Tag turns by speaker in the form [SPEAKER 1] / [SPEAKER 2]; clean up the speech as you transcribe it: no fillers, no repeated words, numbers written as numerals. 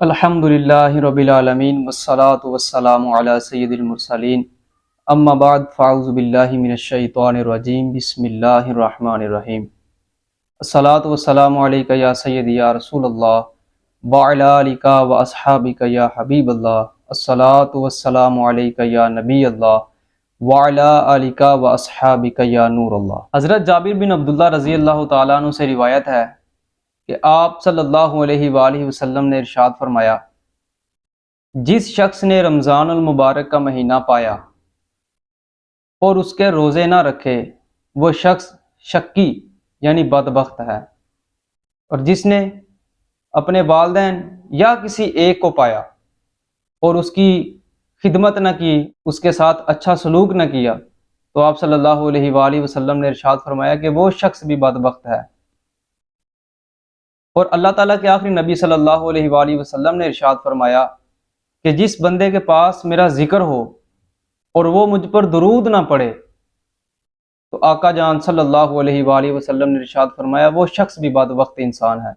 [SPEAKER 1] الحمدللہ رب العالمین والصلاة والسلام علی سید المرسلین اما بعد فاعوذ باللہ من الشیطان الرجیم بسم اللہ الرحمن الرحیم الصلاة والسلام علیکہ یا سیدی یا رسول اللہ وعلی آلک و اصحابک یا حبیب اللہ الصلاة والسلام علیکہ یا نبی اللہ وعلی آلک و اصحابک یا نور اللہ۔ حضرت جابر بن عبداللہ رضی اللہ تعالیٰ عنہ سے روایت ہے کہ آپ صلی اللہ علیہ وآلہ وسلم نے ارشاد فرمایا، جس شخص نے رمضان المبارک کا مہینہ پایا اور اس کے روزے نہ رکھے وہ شخص شقی یعنی بدبخت ہے، اور جس نے اپنے والدین یا کسی ایک کو پایا اور اس کی خدمت نہ کی، اس کے ساتھ اچھا سلوک نہ کیا، تو آپ صلی اللہ علیہ وآلہ وسلم نے ارشاد فرمایا کہ وہ شخص بھی بدبخت ہے۔ اور اللہ تعالیٰ کے آخری نبی صلی اللہ علیہ وآلہ وسلم نے ارشاد فرمایا کہ جس بندے کے پاس میرا ذکر ہو اور وہ مجھ پر درود نہ پڑے، تو آقا جان صلی اللہ علیہ وآلہ وسلم نے ارشاد فرمایا وہ شخص بھی بدبخت انسان ہے۔